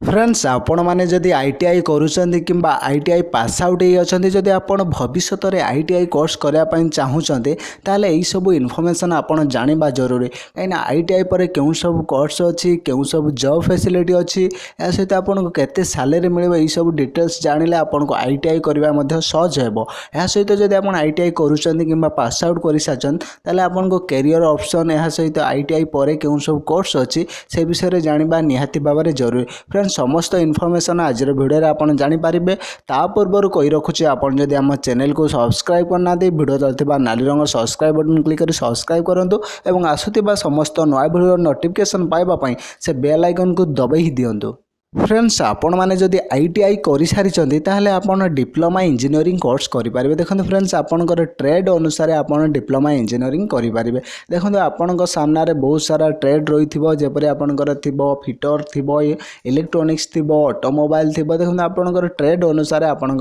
Friends आपण मैंने जदि ITI करुँच कि ITI पास आउट होती जदि आप भविष्य में ITI कोर्स करने चाहूँगी ताल यही सब इनफॉरमेशन आप जाना जरूरी कहीं ITI पर क्यों सब कोर्स अच्छी क्यों सब जॉब फैसिलिटी अच्छी या सहित आपको केते सैलरी मिले यही सब डिटेल्स जानिले आपको ITI करवा सहज हो। यह सहित जब आप ITI करुँच कि पास आउट कर सारी ताल आपको कैरियर ऑप्शन यह सहित ITI पर क्यों सब कोर्स अच्छी से विषय जाना निहाती भाव में जरूरी। फ्रेंड्स समस्त इनफॉरमेशन आज वीडियो रे आपन जानि पारिबे। ता पूर्व कही रखुचे आपन जदि हम चैनल को सब्सक्राइब करना दे वीडियो चलथिबा नाली रंग सब्सक्राइब बटन क्लिक करी सब्सक्राइब करंतु एवं आसुथिबा समस्त नया वीडियो नोटिफिकेशन पाइबा पई से बेल आइकन को दबाई ही दियंतु। फ्रेंड्स आपण मैंने जदि ITI कर सारी ताहले आपन डिप्लोमा इंजीनियरिंग कोर्स करेंगे। देखो फ्रेंड्स आपणकर ट्रेड अनुसार आप डिप्लोमा इंजीनियरिंग करेंगे। देखो आपण सामने बहुत सारा ट्रेड रही जपरी आपणकर फिटर थी इलेक्ट्रोनिक्स थी ऑटोमोबाइल थी। देखो आपणकर ट्रेड अनुसार आपण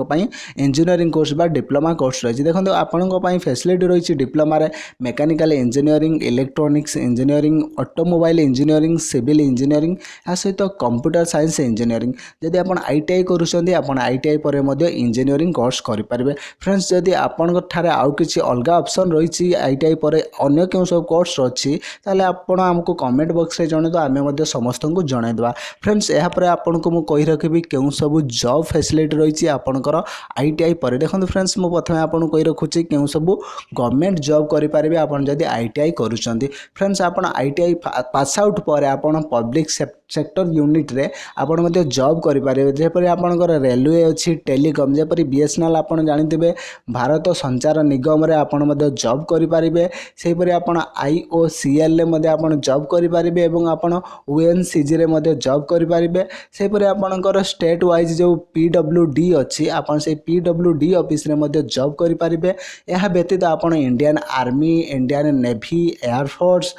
इंजीनियरिंग कोर्स बा डिप्लोमा कोर्स रही। देखो आपण फैसिलिटी रही diploma mechanical engineering electronics engineering automobile engineering civil engineering या सहित कंप्यूटर साइंस इंजीनियरिंग। जदि आप ITI करुँचे आप ITI पर इंजीनियरिंग कोर्स करेंगे। फ्रेंड्स जदि आपन ठारे आउ किसी अलग ऑप्शन रही ITI पर अन्य क्यों सब कोर्स अच्छी ताले आपण हमको कमेंट बॉक्स रे जणे तो आमे समस्त को जणाइदेवा। फ्रेंड्स यहाँ पर आपन को मुझे कही रखी क्यों सब जॉब फैसिलिटी रही आपणकर ITI पर। देखो फ्रेंड्स मुझे प्रथम आपको कही रखुच्छी क्यों सब गवर्नमेंट जॉब करेंगे आपन जदि ITI करुँच। फ्रेंड्स आप ITI पास आउट पर आप पब्लिक सेक्टर यूनिट रे आपण मध्य जॉब करेंगे। जपरी आपणकर रेलवे अच्छी टेलीकॉम जपरी BSNL आप जानते भारत संचार निगम रे आपण मध्य जॉब करेंगे। सेहीपरि आपण IOCL रे मध्य आपण जॉब करेंगे एवं आपण ONCG रे मध्य जॉब करेंगे। सेहीपरि आपणकर स्टेट वाइज जो PWD अच्छी आपण से PWD ऑफिस रे मध्य जॉब करेंगे। यह व्यतीत आपण Indian army Indian navy air force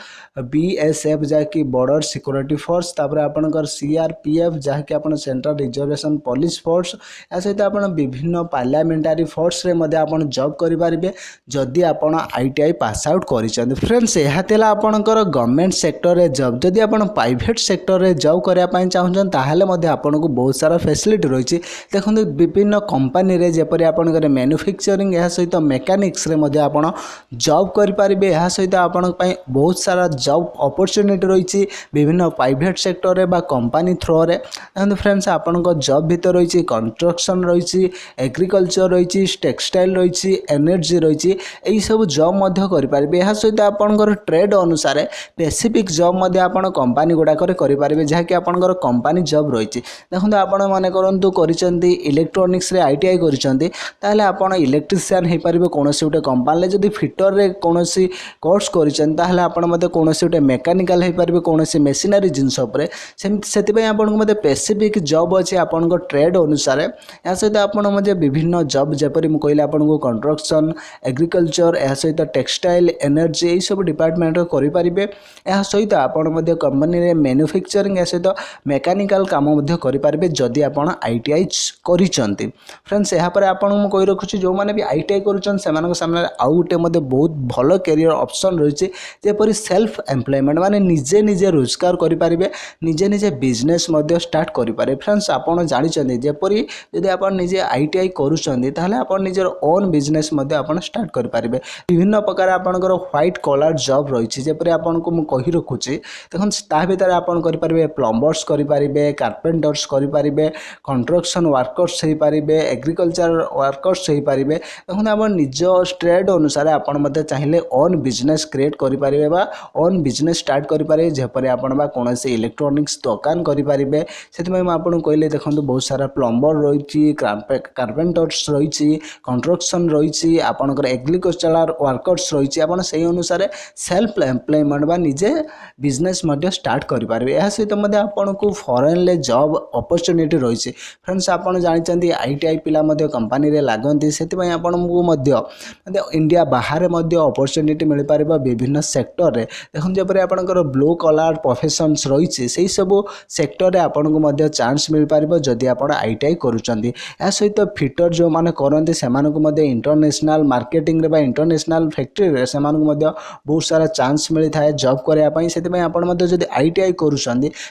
BSF जहाँकि बॉर्डर सिक्योरिटी फोर्स तापर आपणकर CRPF जहाँकि आपण सेंट्रल रिजर्वेशन पुलिस फोर्स या सहित आपण विभिन्न पार्लियामेंटारी फोर्स रे मध्य आपण जॉब करेंगे जदि आपण ITI पास आउट करिसेंती। फ्रेंड्स यह तेला आपणकर गवर्नमेंट सेक्टर रे जॉब जदि आपण प्राइवेट सेक्टर रे जॉब करिया पई चाहुछन ताहाले मध्य आपनको बहुत सारा फैसिलिटी रही। देखंतु विभिन्न कंपनी रे जेपरि आपणकर मैन्युफैक्चरिंग या सहित मेकानिक्स रे मध्य आपण जॉब करि पारिबे। या सहित आपण पई बहुत सारा जॉब अपॉर्चुनिटी रही विभिन्न प्राइवेट सेक्टर रे बा कंपनी थ्रो रे। देखो फ्रेंड्स आपण जॉब भीतर रही कंस्ट्रक्शन रही एग्रीकल्चर रही टेक्सटाइल रही एनर्जी रही यही सब जॉब करेंगे। यह सहित आपंकर ट्रेड अनुसार स्पेसिफिक जॉब आपण कंपनी गुड़ाक करेंगे जहाँकि आपंकर कंपनी जॉब रही। देखो आपण मन करूँ कर इलेक्ट्रोनिक्स रे ITI कर आप इलेक्ट्रीशियन हो पारे कौन गोटे कंपनी जब फिटर रे कौन कोर्स कर कौन गोटे मेकानिकल हो पारे कौन मेसिनरी जिनस से आपको स्पेसिफिक जॉब अच्छे आपण ट्रेड अनुसार। या सहित आप विभिन्न जॉब जपरी मुझे कहली आपको कंस्ट्रक्शन एग्रीकल्चर या सहित टेक्सटाइल एनर्जी यही सब डिपार्टमेंट करेंगे। यह सहित आपड़ कंपनी रे मैन्युफैक्चरिंग या सहित मेकानिकल काम करेंगे जदि आप ITI करिसेंती। फ्रेंड्स यहाँ पर आपको कही रखुच्छी जो मैंने भी ITI करुछन सेमानक सामने आउ गोटे बहुत भल कैरियर ऑप्शन रही जेपरी सेल्फ एम्प्लॉयमेंट माने निजे निजे रोजगार करेंगे निजे निजे बिजनेस स्टार्ट करेंगे। फ्रेंड्स आपड़ जानते जपरी जदि आप निजे ITI करुछन ताहले आप निजर ओन बिजनेस स्टार्ट करेंगे। विभिन्न प्रकार आपंकर व्हाइट कलर जॉब रही जपरी आपको मुझे कही रखुच्छी। देखो ता भर आप करेंगे प्लम्बर्स करेंगे कारपेंटर्स करेंगे कंस्ट्रक्शन वर्कर्स हो पारे एग्रीकल्चर वर्कर्स हो पारे। देखो आप निज ट्रेड अनुसार आप चाहिए ओन बिजनेस क्रिएट करेंगे ओन बिजनेस स्टार्ट करेंगे जपरी आप कौन इलेक्ट्रोनिक्स दुकान करेंगे। से आपको कहले देखो बहुत सारा प्लम्बर रही कारपेंटर्स रही कंस्ट्रक्शन रही आपंकर एग्रीकल्चर वर्कर्स रही आप अनुसार सेल्फ एम्प्लॉयमेंट बा निजे बिजनेस स्टार्ट करेंगे। यह सहित आपको फॉरेन ले जॉब अपॉर्चुनिटी रही। फ्रेंड्स आप जानते ITI पिला कंपनी रे लागंती से आपको इंडिया बाहर अपॉर्चुनिटी मिल पार विभिन्न सेक्टर रे। देखो जब आपंकर ब्लू कलर प्रोफेशन्स रही से यही सब सेक्टर आपको मध्य चांस मिल पार जदि आप ITI करुँच या सहित फिटर जो मैंने करते से इंटरनेशनल मार्केटिंग रे इंटरनेशनल फैक्ट्री रे से बहुत सारा चांस मिलता है जॉब करने से जब ITI करुँच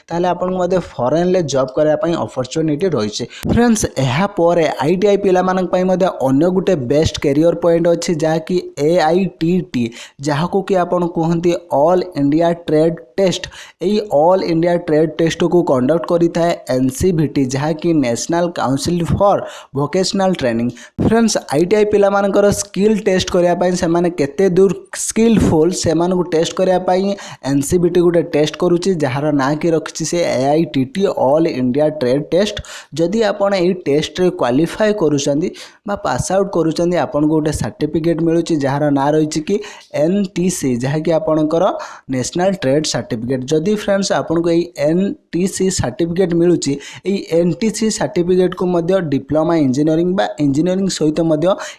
ताले आपको फॉरेन ले जॉब करने अपॉर्चुनिटी रही फ्रेंड्स यापर ITI पिला अन्य गोटे बेस्ट कैरियर पॉइंट अच्छी जहाँकि AITT जहाँ को कि आपन कहते ऑल इंडिया ट्रेड टेस्ट यही ऑल इंडिया ट्रेड टेस्ट को कंडक्ट करिथा है NCVT जहाँकि national council for vocational training friends ITI पिला मानकर स्किल टेस्ट करने से केते दूर स्किलफुल से टेस्ट करने NCVT गोटे टेस्ट करुच्ची जार ना कि रखी से AITT all India trade test जदि आपन यही टेस्ट रे क्वालिफाई करुँच पास आउट करुँच आपन गोटे सर्टिफिकेट मिलूँ जार ना रही कि NTC जहाँकि आपणकर नेशनल ट्रेड सर्टिफिकेट जदि फ्रेंड्स आपन को यही NTC सर्टिफिकेट मिलूँ NTC सर्टिफिकेट को मध्य डिप्लोमा इंजीनियरिंग बा इंजीनियरिंग सहित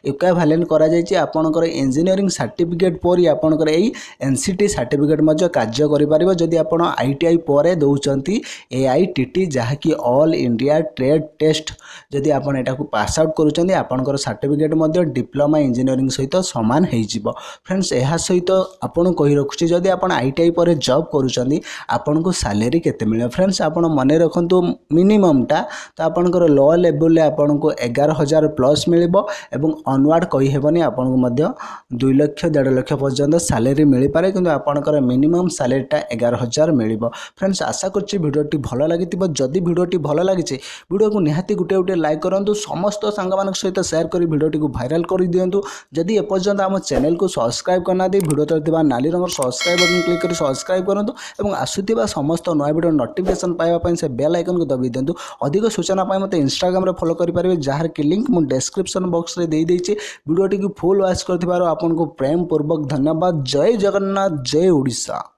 इक्विवेलेंट करा जायछि आपनकर इंजीनियरिंग सर्टिफिकेट पर आपनकर यही NCT सर्टिफिकेट मध्य कार्य करि परिबो जदि आपण ITI परे दउचंती AITT जहाँकि ऑल इंडिया ट्रेड टेस्ट जदि आपण एटा को पास आउट करूचंती आपनकर सर्टिफिकेट मध्य डिप्लोमा इंजीनियरिंग सहित समान हो फ्रेंड्स यह सहित आपन कहि रखुछि जदि आपण ITI पर जॉब करूचंती आपन को सैलरी केते मिले फ्रेंड्स आपण मने रखंतु मिनिमम टा तो आपनकर लो लेवल ले आपन को 11,000 प्लस मिलिबो एवं ऑनवर्ड कहि हेबनी आपन को मध्य 2 लाख 1.5 लाख पर्यंत सैलरी मिल पारे किंतु आपनकर मिनिमम सैलरी टा 11,000 मिलिबो फ्रेंड्स आशा करछि वीडियोटी भलो लागितिबो जदि वीडियोटी भलो लागिछि वीडियो को निहाती गुटे गुटे लाइक करंतु समस्त सांगमान सहित शेयर करी वीडियोटी को वायरल कर दियंतु जदि एपर्यंत आम चैनल को सब्सक्राइब करना दी वीडियो तले थिबा नाली रंगर सब्सक्राइब बटन क्लिक कर सब्सक्राइब करंतु एवं आसुथिबा समस्त नया वीडियो नोटिफिकेशन पाइबा पई से बेल आइकन को दबी दियंतु अधिक सूचना पाई मते इंस्टाग्राम रे फॉलो करि परिबे जहार कि लिंक मु डिस्क्रिप्शन बॉक्स रे देई दैछि वीडियोटी को फुल वॉच करथिबारो आपन को प्रेम पूर्वक धन्यवाद जय जगन्नाथ जय ओडिशा।